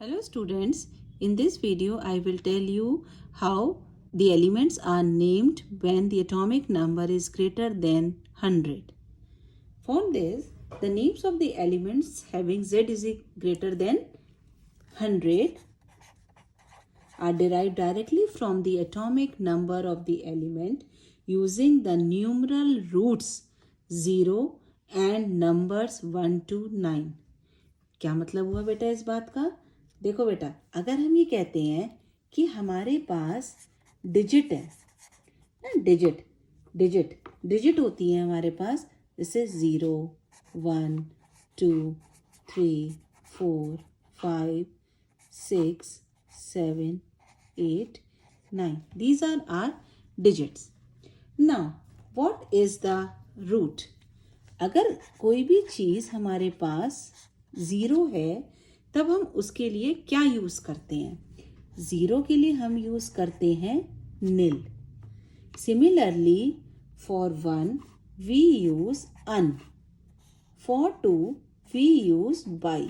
Hello students, in this video I will tell you how the elements are named when the atomic number is greater than 100. For this, the names of the elements having Z is greater than 100 are derived directly from the atomic number of the element using the numeral roots 0 and numbers 1 to 9. क्या मतलब हुआ बेटा इस बात का? देखो बेटा, अगर हम ये कहते हैं कि हमारे पास डिजिट है ना, डिजिट होती है हमारे पास, जैसे 0, 1, 2, 3, 4, 5, 6, 7, 8, 9. These are our digits. Now, what is the root? अगर कोई भी चीज़ हमारे पास 0 है तब हम उसके लिए क्या यूज़ करते हैं? 0 के लिए हम यूज़ करते हैं nil. Similarly, for 1 we use un. For 2 we use by.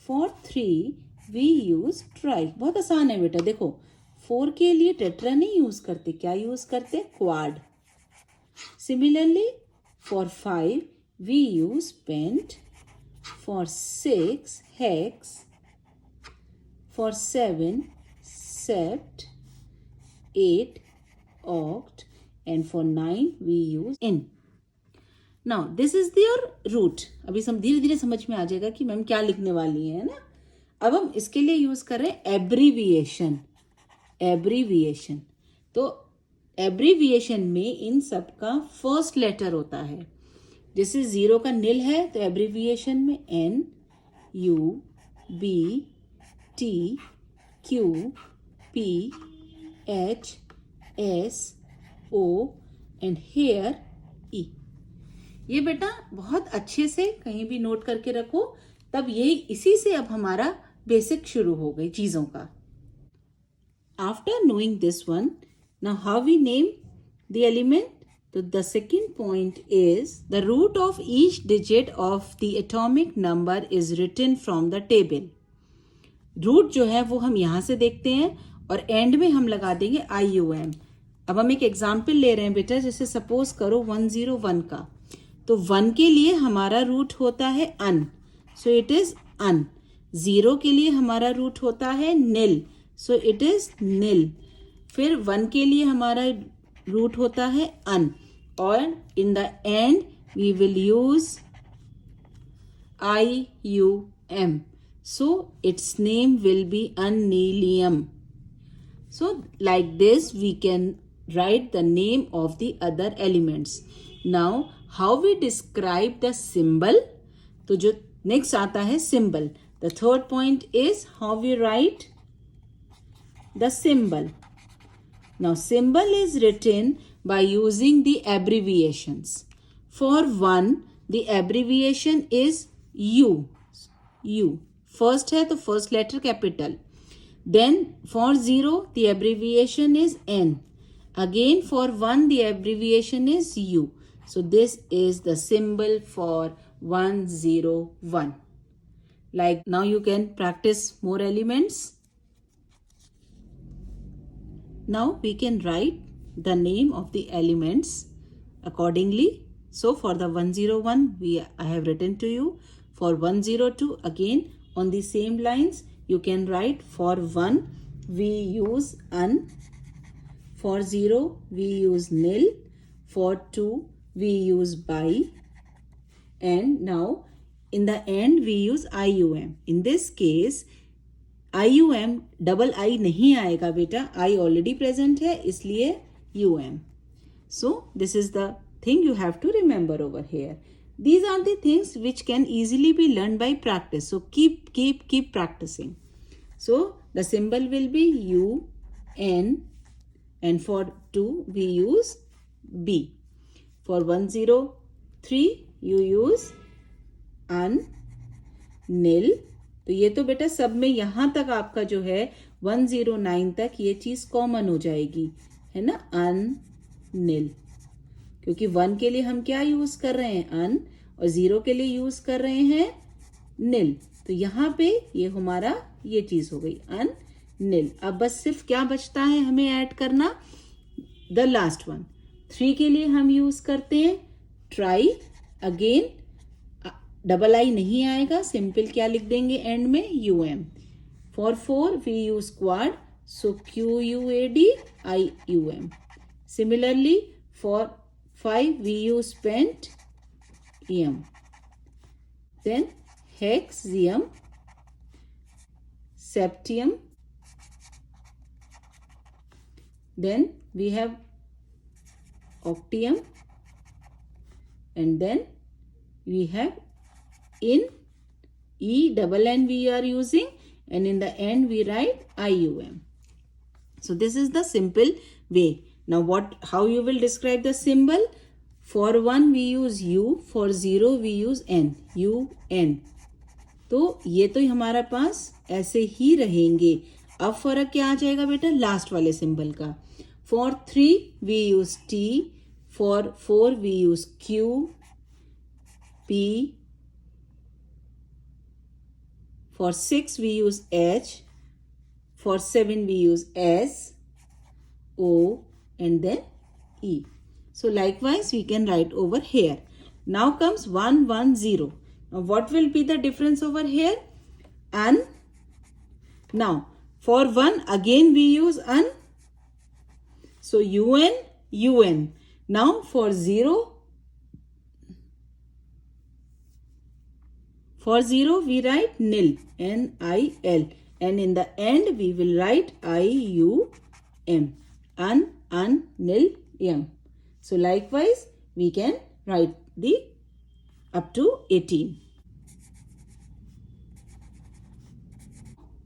For 3 we use try. बहुत आसान है बेटा. देखो, 4 के लिए टेट्रा नहीं यूज़ करते, क्या यूज़ करते? Quad. Similarly, for 5 we use pent. For 6 hex, for 7 sept, 8 oct, and for 9 we use in. Now this is their root. अभी हम धीरे धीरे समझ में आ जाएगा कि मैम क्या लिखने वाली है ना. अब हम इसके लिए यूज कर रहे हैं एब्रीविएशन. तो एब्रीविएशन में इन सब का फर्स्ट लेटर होता है. जैसे 0 का नील है तो एब्रीविएशन में N, U, B, T, Q, P, H, S, O and here E. ये बेटा बहुत अच्छे से कहीं भी नोट करके रखो, तब यही इसी से अब हमारा बेसिक शुरू हो गई चीज़ों का. After knowing this one, now how we name the element? So the second point is the root of each digit of the atomic number is written from the table. Root जो है वो हम यहाँ से देखते हैं और एंड में हम लगा देंगे IUM. अब हम एक एग्जाम्पल ले रहे हैं बेटा, जैसे सपोज करो 101 का, तो 1 के लिए हमारा रूट होता है अन, सो इट इज अन. 0 के लिए हमारा रूट होता है नील, सो इट इज नील. फिर 1 के लिए हमारा रूट होता है अन, और in the end we will use IUM. So its name will be unnilium. So like this we can write the name of the other elements. Now how we describe the symbol? तो जो next आता है symbol. The third point is how we write the symbol. Now symbol is written by using the abbreviations. For 1 the abbreviation is U. First है तो first letter capital. Then for 0 the abbreviation is N. Again for 1 the abbreviation is U. So this is the symbol for 101. Like now you can practice more elements. Now we can write the name of the elements accordingly. So for the 101 I have written to you. For 102 again on the same lines you can write. For 1 we use un. For 0 we use nil. For 2 we use by. And now in the end we use IUM. In this case IUM double आई नहीं आएगा बेटा, I already present है, इसलिए UM. So this is the thing you have to remember over here. These are the things which can easily be learned by practice. So keep practicing. So the symbol will be UN, and for 2 we use B. For 103 you use un, nil. तो ये तो बेटा सब में यहाँ तक आपका जो है 109 तक ये चीज कॉमन हो जाएगी, है ना, अन नील. क्योंकि 1 के लिए हम क्या यूज कर रहे हैं? अन. और 0 के लिए यूज कर रहे हैं नील. तो यहाँ पे ये हमारा ये चीज हो गई अननिल। अब बस सिर्फ क्या बचता है हमें ऐड करना, द लास्ट वन। 3 के लिए हम यूज करते हैं ट्राई। अगेन डबल आई नहीं आएगा, सिंपल क्या लिख देंगे एंड में UM। For 4 we use quad, so QUAD Similarly for 5 we use pent, EM. Then hexium, septium. Then we have octium, and then we have in ENN we are using, and in the end we write IUM. So this is the simple way. Now how you will describe the symbol? For 1 we use U, for 0 we use N, UN. तो ये तो हमारा पास ऐसे ही रहेंगे। अब फर्क क्या आ जाएगा बेटा लास्ट वाले सिंबल का। For 3 we use T, for 4 we use Q, P, for 6 we use H, for 7 we use S, O, and then E. So likewise we can write over here. Now comes 1, 1, 0. Now what will be the difference over here? Un. Now for 1 again we use un. So UN, UN. Now for 0 we write nil, NIL, and in the end we will write IUM, nil, M. So likewise we can write the up to 18.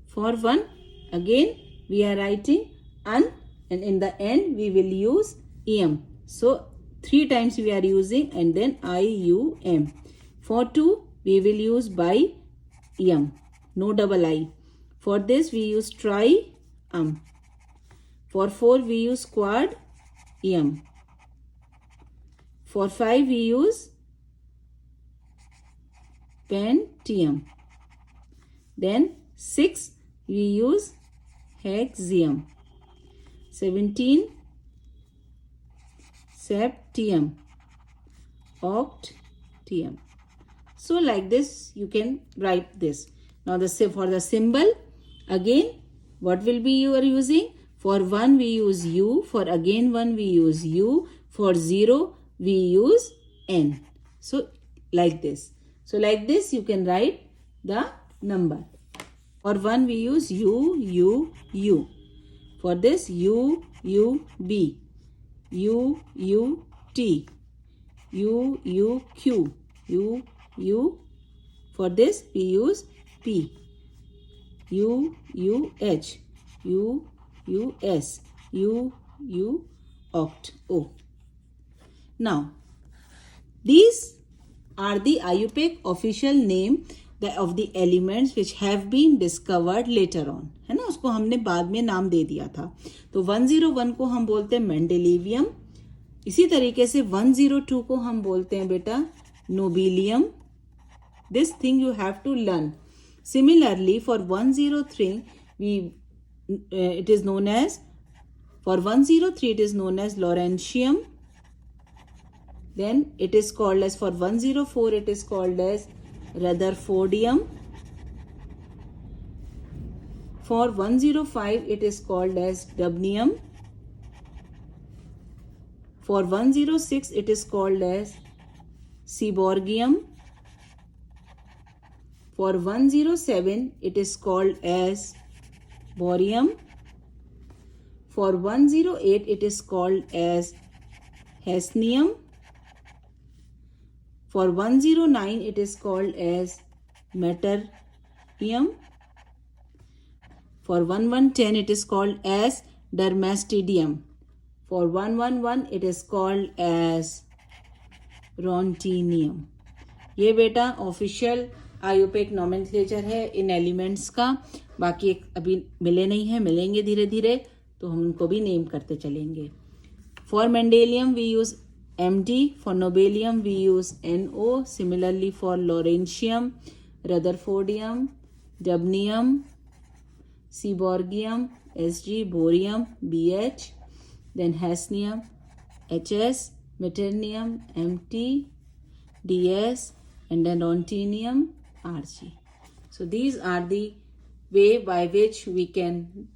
For 1 again we are writing un, and in the end we will use EM. So 3 times we are using, and then IUM. For 2 we will use by EM, no double I. For this we use try, For 4 we use quad, EM. For 5 we use pentium. Then 6 we use hexium. 17 septium, octium. So like this you can write this. Now for the symbol again what will be you are using? For 1 we use U, for again 1 we use U, for 0 we use N. So like this. So like this you can write the number. For 1 we use U, U, U. For this U, U, B, U, U, T, U, U, Q, U, U. For this we use P, U, U, H, U, U, S, U, U, oct, O. Now, these are the IUPAC official name of the elements which have been discovered later on, है ना, उसको हमने बाद में नाम दे दिया था। तो 101 को हम बोलते हैं मेंडेलिवियम, इसी तरीके से 102 को हम बोलते हैं बेटा नोबिलियम। This thing you have to learn. Similarly, for 103 it is known as Laurentium. Then it is called as, for 104 it is called as Rutherfordium. For 105 it is called as Dubnium. For 106 it is called as Seaborgium. For 107 it is called as Borium. For 108 it is called as Hesnium. For 109 it is called as Meterium. For 1110 it is called as Dermastidium. For 111 it is called as Rontenium. ये बेटा official IUPAC nomenclature है इन elements का। बाकी अभी मिले नहीं है, मिलेंगे धीरे धीरे, तो हम उनको भी नेम करते चलेंगे। For mendelevium we use MD, for nobelium we use NO. Similarly for Laurentium, Rutherfordium, Dubnium, seaborgium, Sg, borium, Bh, then hafnium, Hs, meitnerium, Mt, Ds, and then ruthenium, Rg. So these are the way by which we can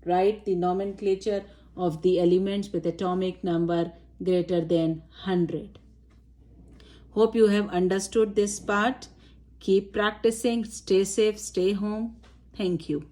write the nomenclature of the elements with atomic number greater than 100. Hope you have understood this part. Keep practicing. Stay safe. Stay home. Thank you.